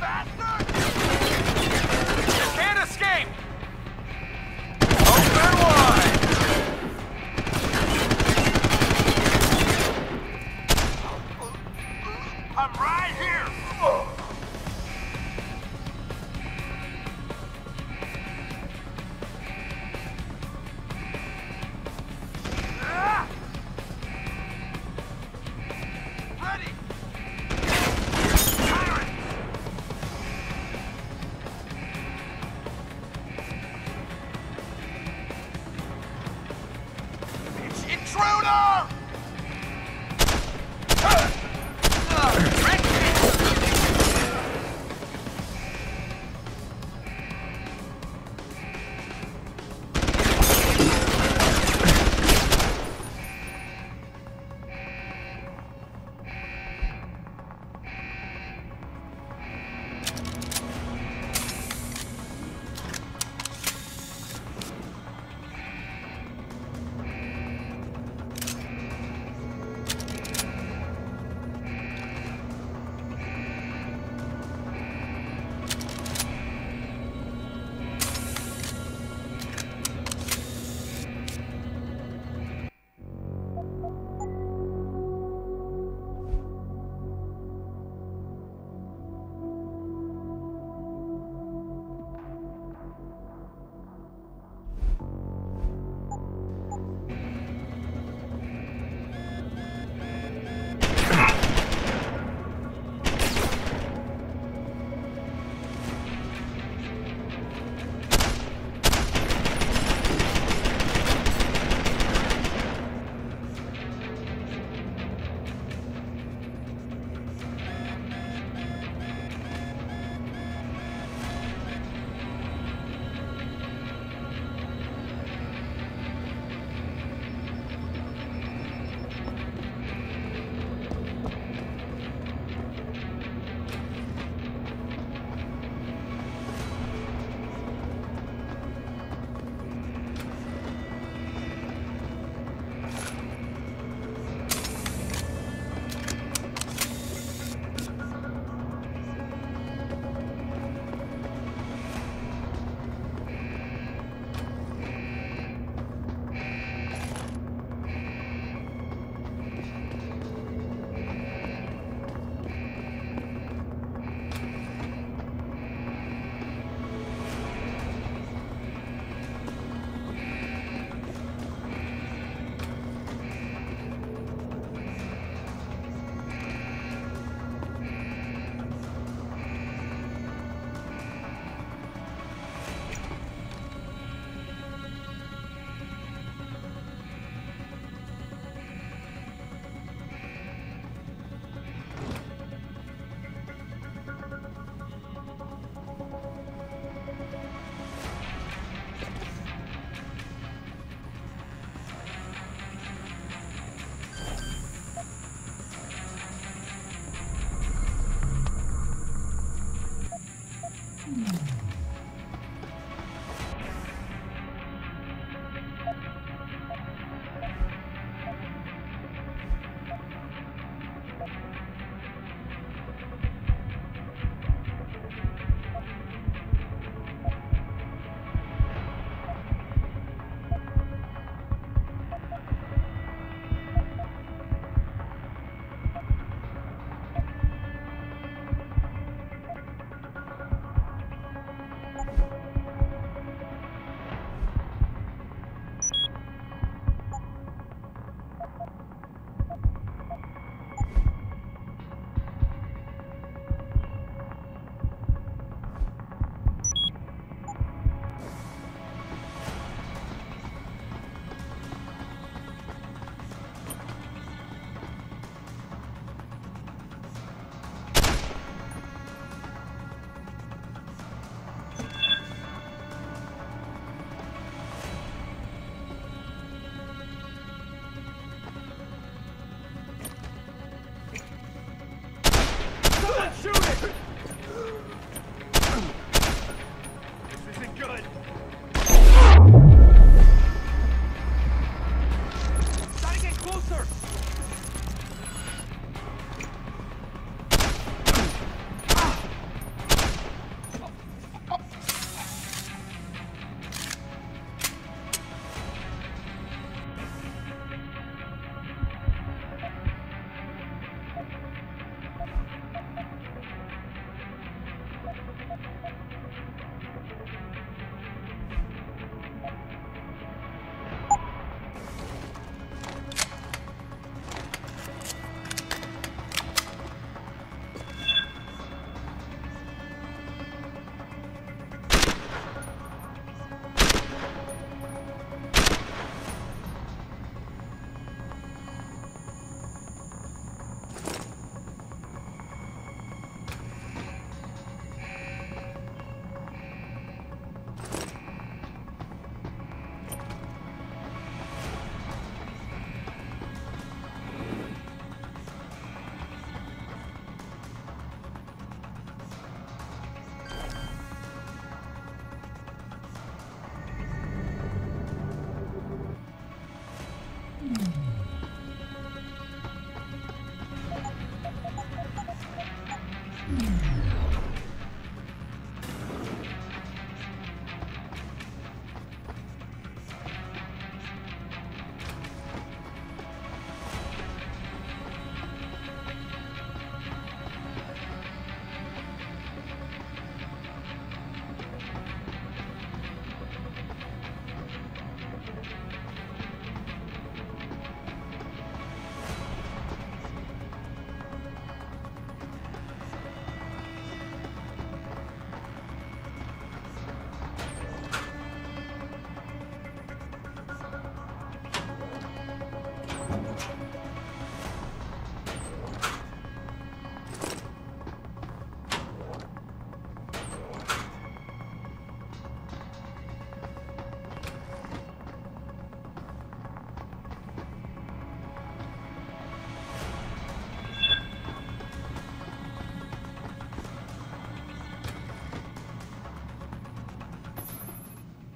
bastard! You can't escape! Open wide! I'm right here! Ready! Firing! It's intruder!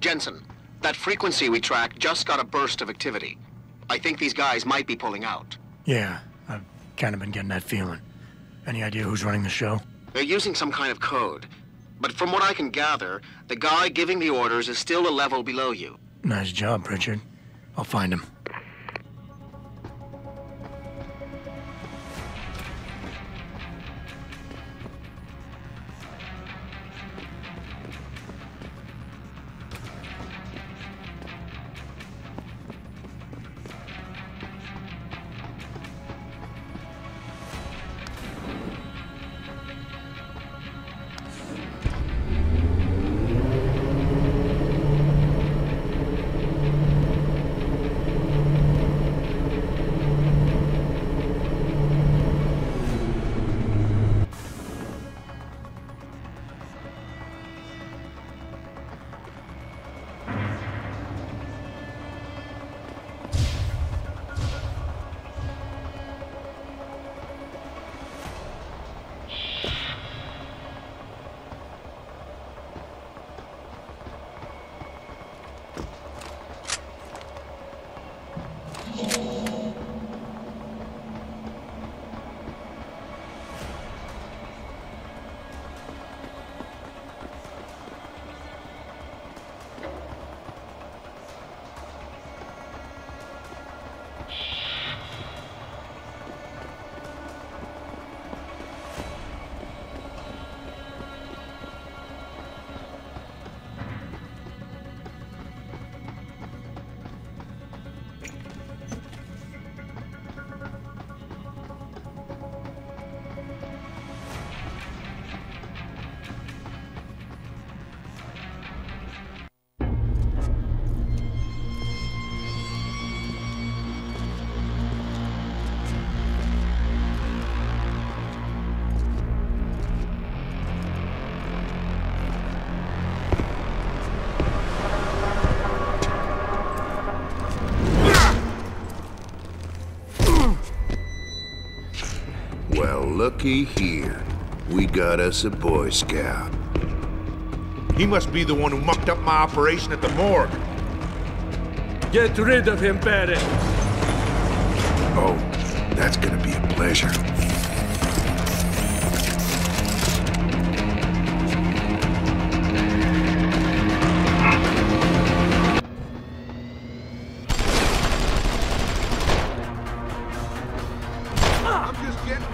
Jensen, that frequency we tracked just got a burst of activity. I think these guys might be pulling out. Yeah, I've kind of been getting that feeling. Any idea who's running the show? They're using some kind of code. But from what I can gather, the guy giving the orders is still a level below you. Nice job, Pritchard. I'll find him. Looky here. We got us a Boy Scout. He must be the one who mucked up my operation at the morgue. Get rid of him, Barry. Oh, that's gonna be a pleasure. I'm just getting...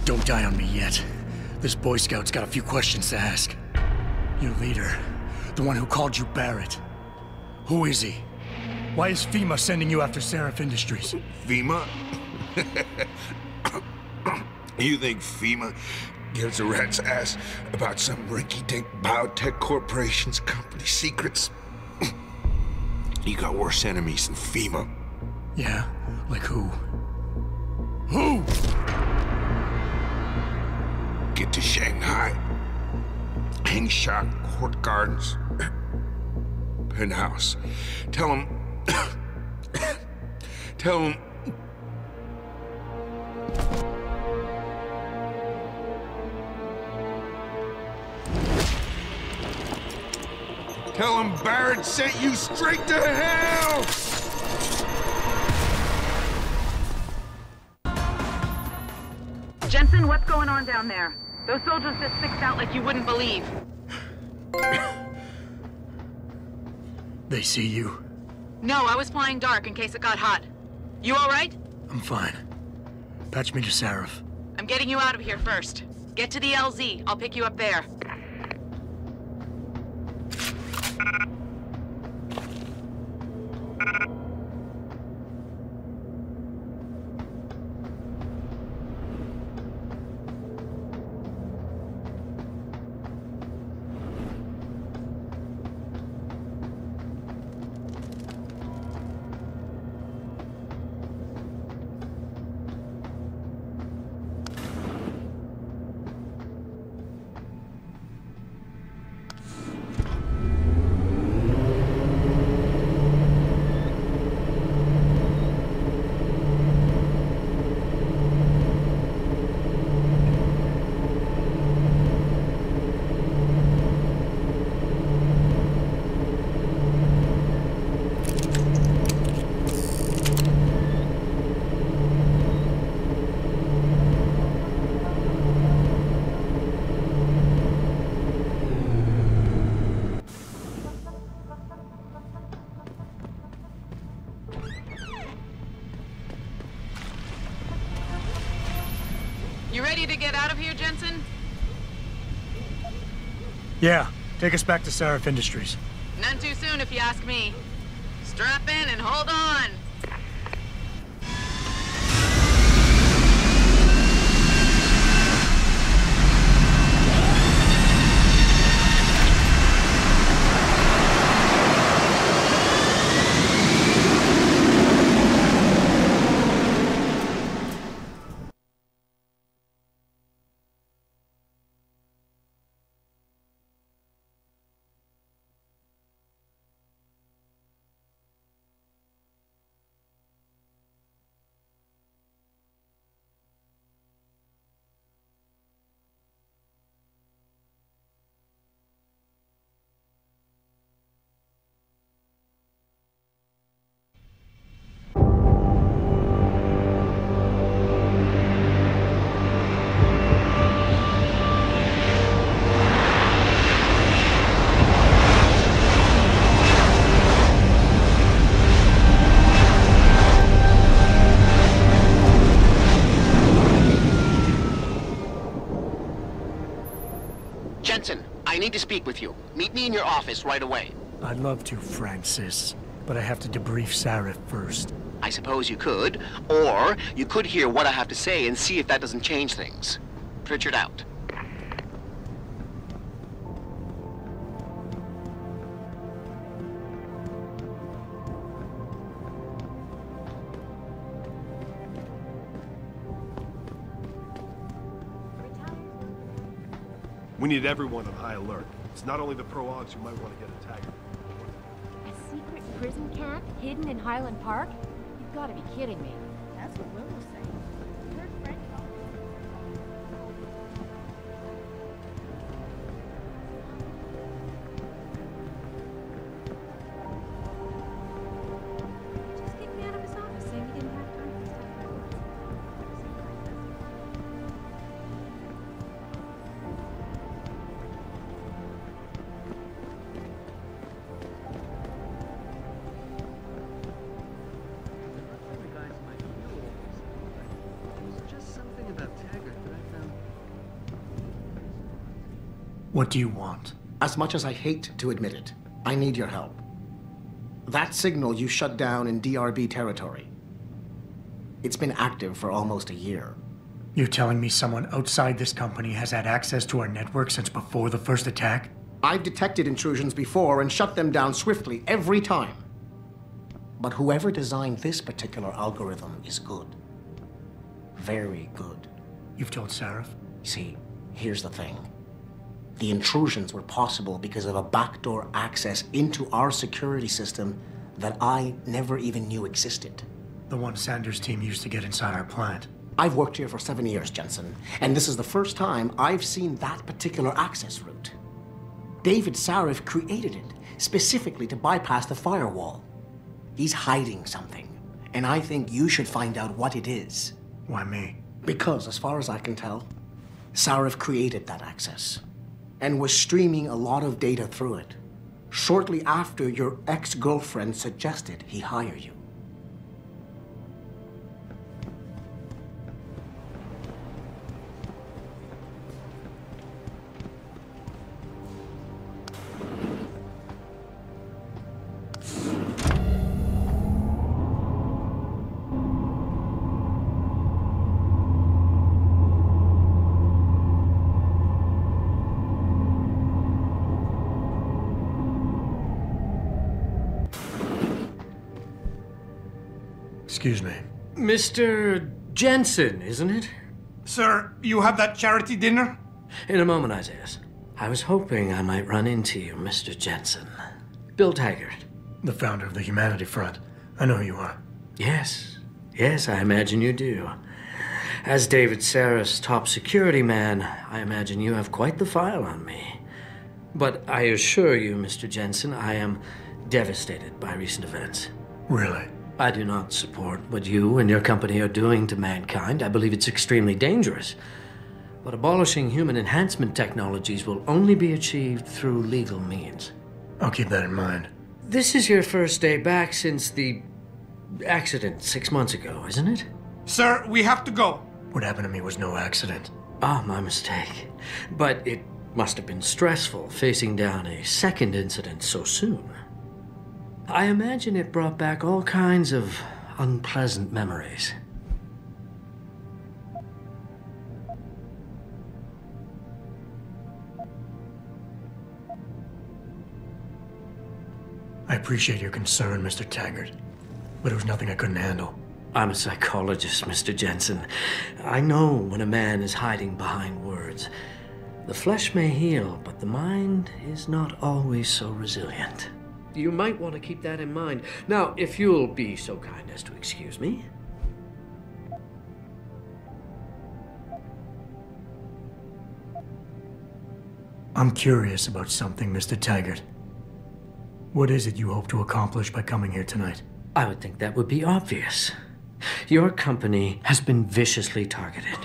Don't die on me yet. This Boy Scout's got a few questions to ask. Your leader, the one who called you Barrett. Who is he? Why is FEMA sending you after Seraph Industries? FEMA? You think FEMA gives a rat's ass about some rinky-dink biotech corporation's company secrets? You got worse enemies than FEMA. Yeah? Like who? Who? Get to Shanghai. Hang shot, Court Gardens. Penthouse. Tell him... Tell him... Tell him Barrett sent you straight to hell! Jensen, what's going on down there? Those soldiers just sixed out like you wouldn't believe. They see you? No, I was flying dark in case it got hot. You all right? I'm fine. Patch me to Seraph. I'm getting you out of here first. Get to the LZ. I'll pick you up there. You ready to get out of here, Jensen? Yeah, take us back to Sarif Industries. None too soon, if you ask me. Strap in and hold on. Jensen, I need to speak with you. Meet me in your office right away. I'd love to, Francis, but I have to debrief Sarif first. I suppose you could, or you could hear what I have to say and see if that doesn't change things. Pritchard out. We need everyone on high alert. It's not only the pro-augs who might want to get attacked. A secret prison camp hidden in Highland Park? You've got to be kidding me. That's what Will was saying. Her friend just kicked me out of his office saying he didn't have time for stuff like this. What do you want? As much as I hate to admit it, I need your help. That signal you shut down in DRB territory. It's been active for almost a year. You're telling me someone outside this company has had access to our network since before the first attack? I've detected intrusions before and shut them down swiftly every time. But whoever designed this particular algorithm is good. Very good. You've told Sarif? See, here's the thing. The intrusions were possible because of a backdoor access into our security system that I never even knew existed. The one Sanders' team used to get inside our plant. I've worked here for 7 years, Jensen, and this is the first time I've seen that particular access route. David Sarif created it specifically to bypass the firewall. He's hiding something, and I think you should find out what it is. Why me? Because, as far as I can tell, Sarif created that access and was streaming a lot of data through it shortly after your ex-girlfriend suggested he hire you. Excuse me. Mr. Jensen, isn't it? Sir, you have that charity dinner? In a moment, Isaiah. I was hoping I might run into you, Mr. Jensen. Bill Taggart. The founder of the Humanity Front. I know who you are. Yes. Yes, I imagine you do. As David Sarif's top security man, I imagine you have quite the file on me. But I assure you, Mr. Jensen, I am devastated by recent events. Really? I do not support what you and your company are doing to mankind. I believe it's extremely dangerous. But abolishing human enhancement technologies will only be achieved through legal means. I'll keep that in mind. This is your first day back since the accident 6 months ago, isn't it? Sir, we have to go. What happened to me was no accident. Ah, my mistake. But it must have been stressful facing down a second incident so soon. I imagine it brought back all kinds of unpleasant memories. I appreciate your concern, Mr. Taggart, but it was nothing I couldn't handle. I'm a psychologist, Mr. Jensen. I know when a man is hiding behind words. The flesh may heal, but the mind is not always so resilient. You might want to keep that in mind. Now, if you'll be so kind as to excuse me. I'm curious about something, Mr. Taggart. What is it you hope to accomplish by coming here tonight? I would think that would be obvious. Your company has been viciously targeted.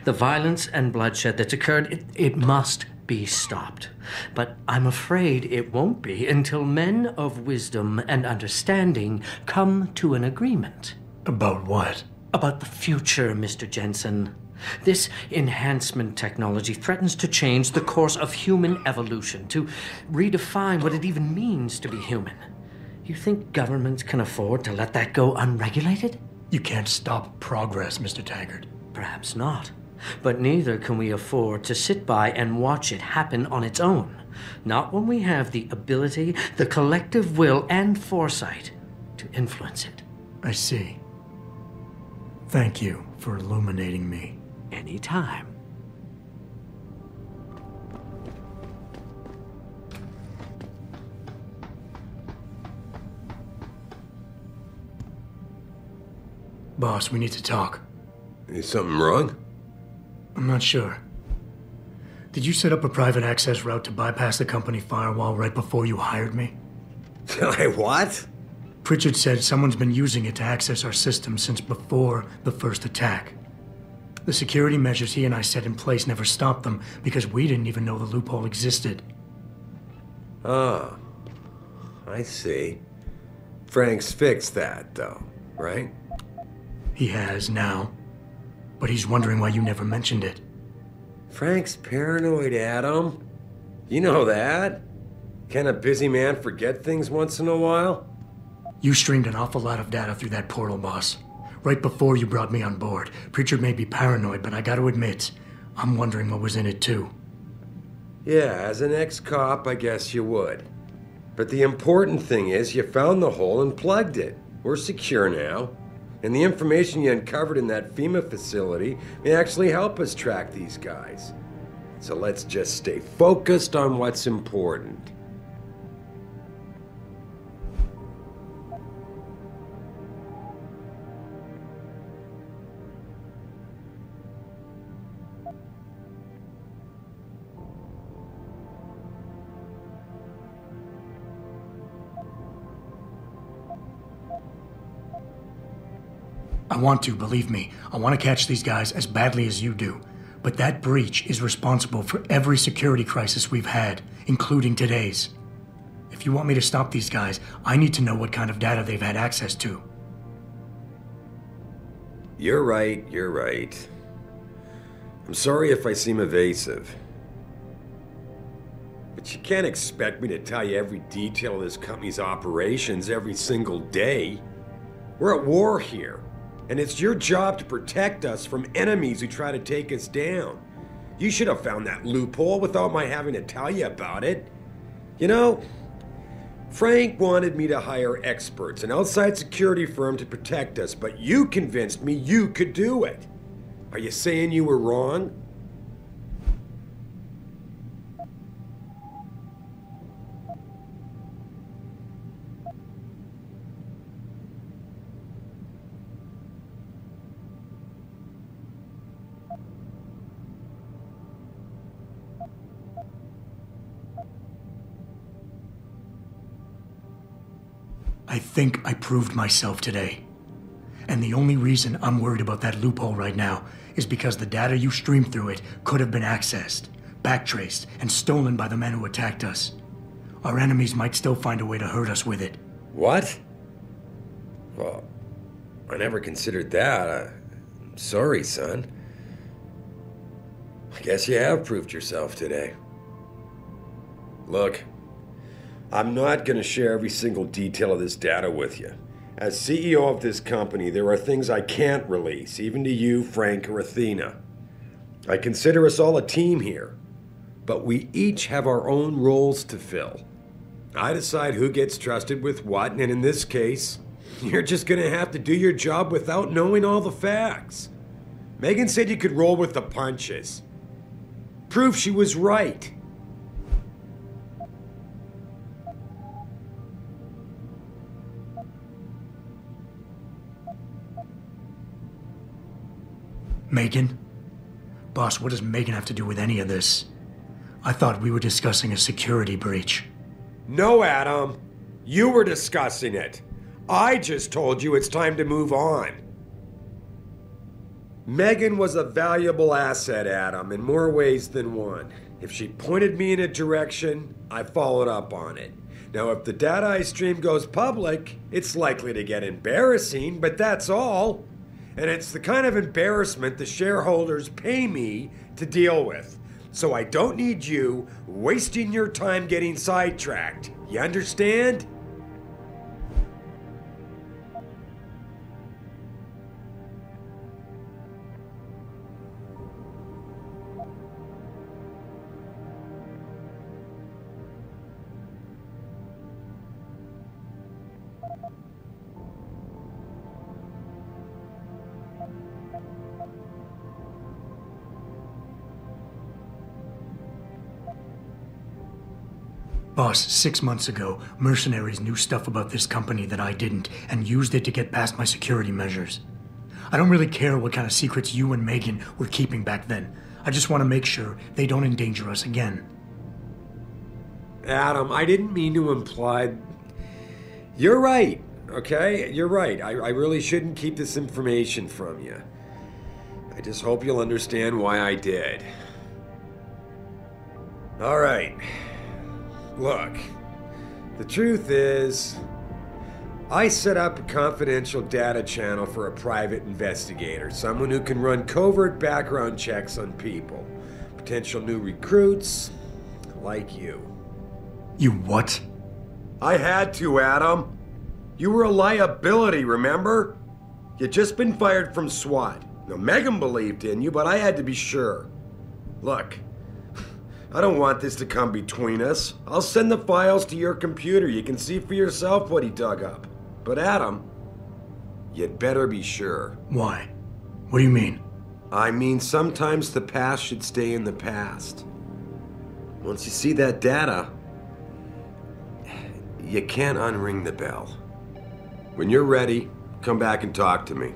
The violence and bloodshed that's occurred, it must be stopped. But I'm afraid it won't be until men of wisdom and understanding come to an agreement. About what? About the future, Mr. Jensen. This enhancement technology threatens to change the course of human evolution, to redefine what it even means to be human. You think governments can afford to let that go unregulated? You can't stop progress, Mr. Taggart. Perhaps not. But neither can we afford to sit by and watch it happen on its own. Not when we have the ability, the collective will, and foresight to influence it. I see. Thank you for illuminating me. Anytime. Boss, we need to talk. Is something wrong? I'm not sure. Did you set up a private access route to bypass the company firewall right before you hired me? What? Pritchard said someone's been using it to access our system since before the first attack. The security measures he and I set in place never stopped them because we didn't even know the loophole existed. Oh, I see. Frank's fixed that, though, right? He has now, but he's wondering why you never mentioned it. Frank's paranoid, Adam. You know that. Can a busy man forget things once in a while? You streamed an awful lot of data through that portal, boss. Right before you brought me on board. Pritchard may be paranoid, but I gotta admit, I'm wondering what was in it too. Yeah, as an ex-cop, I guess you would. But the important thing is you found the hole and plugged it. We're secure now. And the information you uncovered in that FEMA facility may actually help us track these guys. So let's just stay focused on what's important. I want to, believe me. I want to catch these guys as badly as you do. But that breach is responsible for every security crisis we've had, including today's. If you want me to stop these guys, I need to know what kind of data they've had access to. You're right, you're right. I'm sorry if I seem evasive. But you can't expect me to tell you every detail of this company's operations every single day. We're at war here. And it's your job to protect us from enemies who try to take us down. You should have found that loophole without my having to tell you about it. You know, Frank wanted me to hire experts, an outside security firm to protect us, but you convinced me you could do it. Are you saying you were wrong? I think I proved myself today. And the only reason I'm worried about that loophole right now is because the data you streamed through it could have been accessed, backtraced, and stolen by the men who attacked us. Our enemies might still find a way to hurt us with it. What? Well, I never considered that. I'm sorry, son. I guess you have proved yourself today. Look, I'm not going to share every single detail of this data with you. As CEO of this company, there are things I can't release, even to you, Frank, or Athena. I consider us all a team here, but we each have our own roles to fill. I decide who gets trusted with what, and in this case, you're just going to have to do your job without knowing all the facts. Megan said you could roll with the punches. Proof she was right. Megan? Boss, what does Megan have to do with any of this? I thought we were discussing a security breach. No, Adam. You were discussing it. I just told you it's time to move on. Megan was a valuable asset, Adam, in more ways than one. If she pointed me in a direction, I followed up on it. Now, if the data I stream goes public, it's likely to get embarrassing, but that's all. And it's the kind of embarrassment the shareholders pay me to deal with. So I don't need you wasting your time getting sidetracked. You understand? Boss, 6 months ago, mercenaries knew stuff about this company that I didn't and used it to get past my security measures. I don't really care what kind of secrets you and Megan were keeping back then. I just want to make sure they don't endanger us again. Adam, I didn't mean to imply... You're right, okay? You're right. I really shouldn't keep this information from you. I just hope you'll understand why I did. All right. Look, the truth is, I set up a confidential data channel for a private investigator, someone who can run covert background checks on people, potential new recruits, like you. You what? I had to, Adam. You were a liability, remember? You'd just been fired from SWAT. Now, Megan believed in you, but I had to be sure. Look, I don't want this to come between us. I'll send the files to your computer. You can see for yourself what he dug up. But Adam, you'd better be sure. Why? What do you mean? I mean, sometimes the past should stay in the past. Once you see that data, you can't unring the bell. When you're ready, come back and talk to me.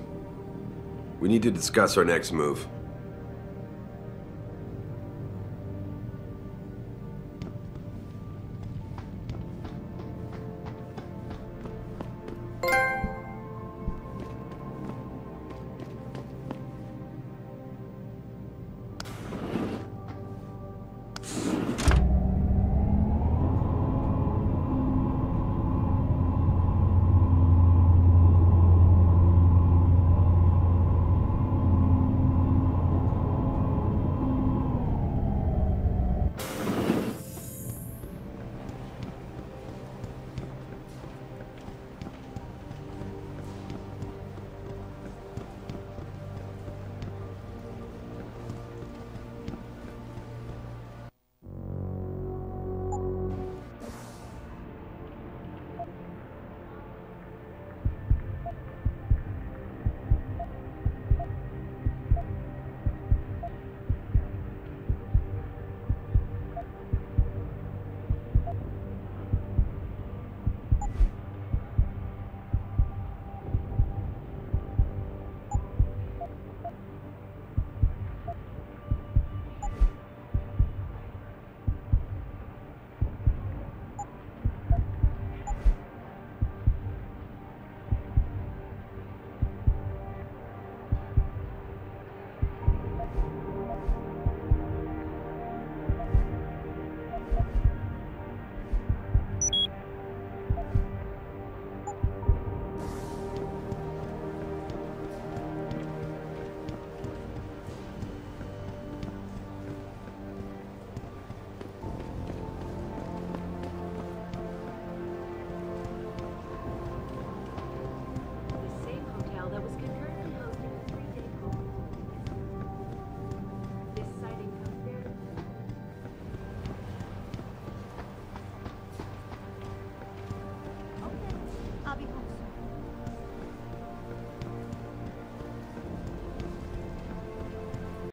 We need to discuss our next move.